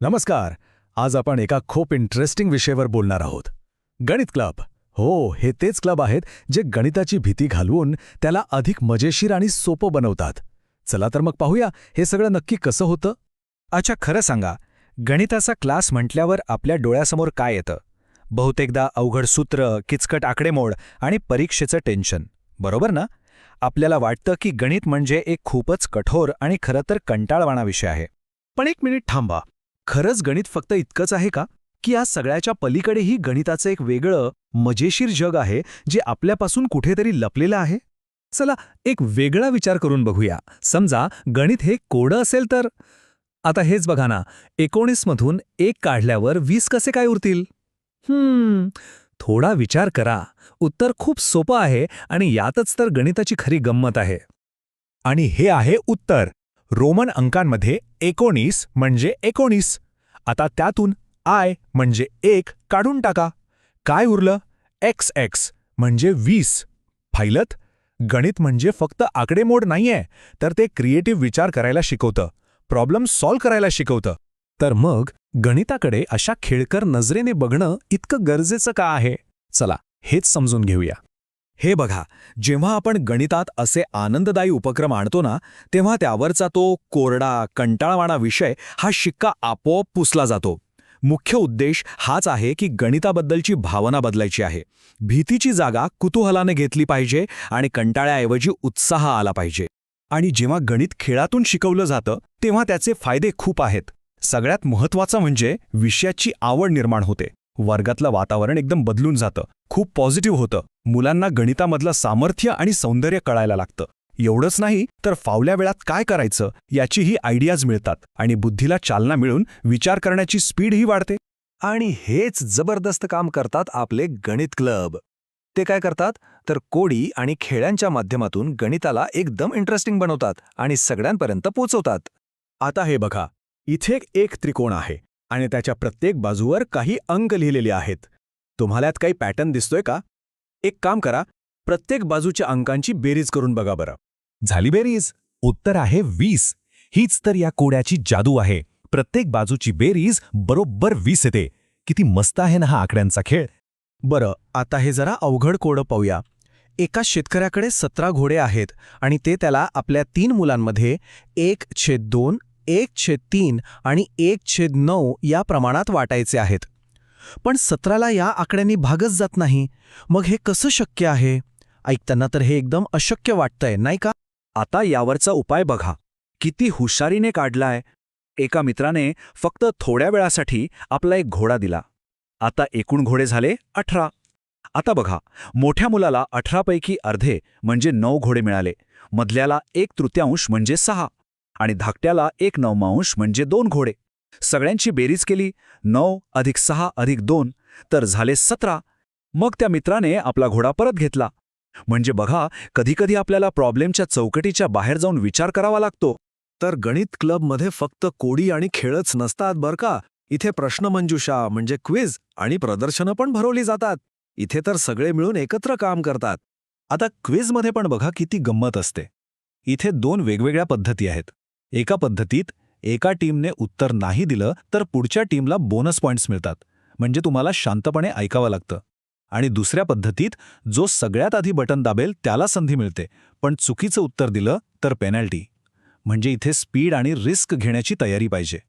नमस्कार. आज आपण एका खूप इंटरेस्टिंग विषयावर बोलणार आहोत. गणित क्लब. हो, हे तेच क्लब आहेत जे गणिताची भीती घालवून त्याला अधिक मजेशीर आणि सोपं बनवतात. चला तर मग पाहूया हे सगळं नक्की कसं होतं. अच्छा, खरं सांगा, गणिताचा क्लास म्हटल्यावर आपल्या डोळ्यासमोर काय येतं? बहुतेकदा अवघड सूत्र, किचकट आकडेमोड आणि परीक्षेचं टेन्शन, बरोबर ना? आपल्याला वाटतं की गणित म्हणजे एक खूपच कठोर आणि खरं तर कंटाळवाणा विषय आहे. पण एक मिनिट थांबा. खरंच गणित फक्त इतकंच आहे का? की या सगळ्याच्या पलीकडेही गणिताचं एक वेगळं, मजेशीर जग आहे जे आपल्यापासून कुठेतरी लपलेलं आहे? चला एक वेगळा विचार करून बघूया. समजा गणित हे कोडं असेल तर? आता हेच बघा ना, 19 मधून 1 काढल्यावर 20 कसे काय उरतील? थोडा विचार करा. उत्तर खूप सोपं आहे आणि यातच तर गणिताची खरी गंमत आहे. आणि हे आहे उत्तर. रोमन अंकांमध्ये 19 म्हणजे 19. आता त्यातून आय म्हणजे 1 काढून टाका. काय उरलं? XX म्हणजे 20. पाहिलंत? गणित म्हणजे फक्त आकडेमोड नाहीये, तर ते क्रिएटिव्ह विचार करायला शिकवतं, प्रॉब्लेम सॉल्व्ह करायला शिकवतं. तर मग गणिताकडे अशा खेळकर नजरेने बघणं इतकं गरजेचं का आहे? चला हेच समजून घेऊया. हे बघा, जेव्हा आपण गणितात असे आनंददायी उपक्रम आणतो ना, तेव्हा त्यावरचा तो कोरडा, कंटाळवाणा विषय हा शिक्का आपोआप पुसला जातो. मुख्य उद्देश हाच आहे की गणिताबद्दलची भावना बदलायची आहे. भीतीची जागा कुतूहलाने घेतली पाहिजे आणि कंटाळ्याऐवजी उत्साह आला पाहिजे. आणि जेव्हा गणित खेळातून शिकवलं जातं, तेव्हा त्याचे फायदे खूप आहेत. सगळ्यात महत्त्वाचं म्हणजे विषयाची आवड निर्माण होते. वर्गातलं वातावरण एकदम बदलून जातं, खूप पॉझिटिव्ह होतं. मुलांना गणितामधलं सामर्थ्य आणि सौंदर्य कळायला लागतं. एवढंच नाही तर फावल्या वेळात काय करायचं याचीही आयडियाज मिळतात आणि बुद्धीला चालना मिळून विचार करण्याची स्पीडही वाढते. आणि हेच जबरदस्त काम करतात आपले गणित क्लब. ते काय करतात तर कोडी आणि खेळ्यांच्या माध्यमातून गणिताला एकदम इंटरेस्टिंग बनवतात आणि सगळ्यांपर्यंत पोहोचवतात. आता हे बघा, इथे एक त्रिकोण आहे आणि त्याच्या प्रत्येक बाजूवर काही अंक लिहिलेले आहेत. तुम्हाला यात काही पॅटर्न दिसतोय का? एक काम करा, प्रत्येक बाजूच्या अंकांची बेरीज करून बघा बरं. झाली बेरीज. उत्तर आहे 20. हीच तर या कोड्याची जादू आहे. प्रत्येक बाजूची बेरीज बरोबर 20 येते. किती मस्त आहे ना हा आकड्यांचा खेळ. बरं, आता हे जरा अवघड कोडं पाहूया. एका शेतकऱ्याकडे 17 घोडे आहेत आणि ते त्याला आपल्या 3 मुलांमध्ये 1/2, 1/3 आणि 1/9 या प्रमाणात वाटायचे आहेत. पण 17ला या आकड्यांनी भागच जात नाही. मग हे कसं शक्य आहे? ऐकताना तर हे एकदम अशक्य वाटतंय, नाही का? आता यावरचा उपाय बघा. किती हुशारीने काढलाय. एका मित्राने फक्त थोड्या वेळासाठी आपला एक घोडा दिला. आता एकूण घोडे झाले 18. आता बघा, मोठ्या मुलाला 18 पैकी अर्धे म्हणजे 9 घोडे मिळाले. मधल्याला 1/3 म्हणजे 6 आणि धाकट्याला 1/9 म्हणजे 2 घोडे. सगळ्यांची बेरीज केली, 9 अधिक 6 अधिक 2 तर झाले 17. मग त्या मित्राने आपला घोडा परत घेतला. म्हणजे बघा, कधीकधी आपल्याला प्रॉब्लेमच्या चौकटीच्या बाहेर जाऊन विचार करावा लागतो. तर गणित क्लबमध्ये फक्त कोडी आणि खेळच नसतात बरं का. इथे प्रश्नमंजुषा म्हणजे क्विज आणि प्रदर्शनं पण भरवली जातात. इथे तर सगळे मिळून एकत्र काम करतात. आता क्विजमध्ये पण बघा किती गंमत असते. इथे 2 वेगवेगळ्या पद्धती आहेत. एका पद्धतीत एका टीमने उत्तर नाही दिलं तर पुढच्या टीमला बोनस पॉइंट्स मिळतात. म्हणजे तुम्हाला शांतपणे ऐकावं लागतं. आणि दुसऱ्या पद्धतीत जो सगळ्यात आधी बटन दाबेल त्याला संधी मिळते, पण चुकीचं उत्तर दिलं तर पेनल्टी. म्हणजे इथे स्पीड आणि रिस्क घेण्याची तयारी पाहिजे.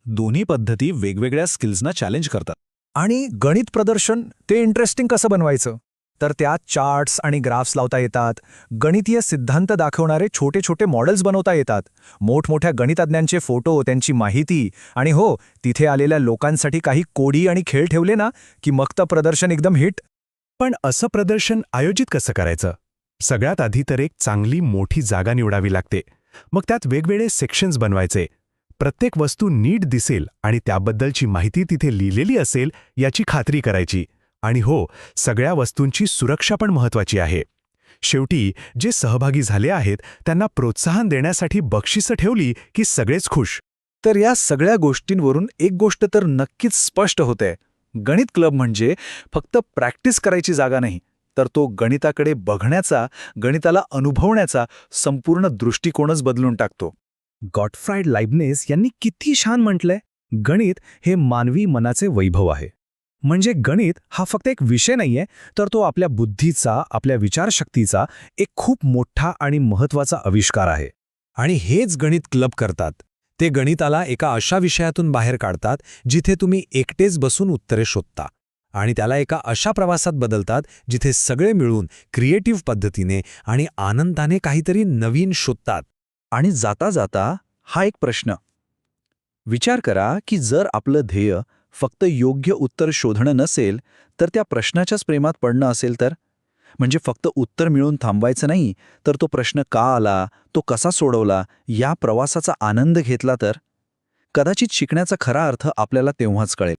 दोन्ही पद्धती वेगवेगळ्या स्किल्सना चॅलेंज करतात. आणि गणित प्रदर्शन ते इंटरेस्टिंग कसं बनवायचं? तर त्यात चार्ट्स आणि ग्राफ्स लावता येतात. गणितीय सिद्धांत दाखवणारे छोटे छोटे मॉडेल्स बनवता येतात. मोठमोठ्या गणितज्ञांचे फोटो, त्यांची माहिती आणि हो, तिथे आलेल्या लोकांसाठी काही कोडी आणि खेळ ठेवले ना की मग तर प्रदर्शन एकदम हिट. पण असं प्रदर्शन आयोजित कसं करायचं? सगळ्यात आधी तर एक चांगली मोठी जागा निवडावी लागते. मग त्यात वेगवेगळे सेक्शन्स बनवायचे. प्रत्येक वस्तू नीट दिसेल आणि त्याबद्दलची माहिती तिथे लिहिलेली असेल याची खात्री करायची. आणि हो, सगळ्या वस्तूंची सुरक्षा पण महत्त्वाची आहे. शेवटी जे सहभागी झाले आहेत त्यांना प्रोत्साहन देण्यासाठी बक्षिसं ठेवली की सगळेच खुश. तर या सगळ्या गोष्टींवरून एक गोष्ट तर नक्कीच स्पष्ट होते. गणित क्लब म्हणजे फक्त प्रॅक्टिस करायची जागा नाही, तर तो गणिताकडे बघण्याचा, गणिताला अनुभवण्याचा संपूर्ण दृष्टिकोनच बदलून टाकतो. गॉटफ्राईड लाइबनिस यांनी किती छान म्हटलंय, गणित हे मानवी मनाचे वैभव आहे. म्हणजे गणित हा फक्त एक विषय नाहीये, तर तो आपल्या बुद्धीचा, आपल्या विचारशक्तीचा एक खूप मोठा आणि महत्वाचा आविष्कार आहे. आणि हेच गणित क्लब करतात. ते गणिताला एका अशा विषयातून बाहेर काढतात जिथे तुम्ही एकटेच बसून उत्तरे शोधता, आणि त्याला एका अशा प्रवासात बदलतात जिथे सगळे मिळून क्रिएटिव्ह पद्धतीने आणि आनंदाने काहीतरी नवीन शोधतात. आणि जाता जाता हा एक प्रश्न. विचार करा की जर आपलं ध्येय फक्त योग्य उत्तर शोधणं नसेल, तर त्या प्रश्नाच्याच प्रेमात पडणं असेल तर? म्हणजे फक्त उत्तर मिळून थांबवायचं नाही, तर तो प्रश्न का आला, तो कसा सोडवला, या प्रवासाचा आनंद घेतला तर? कदाचित शिकण्याचा खरा अर्थ आपल्याला तेव्हाच कळेल.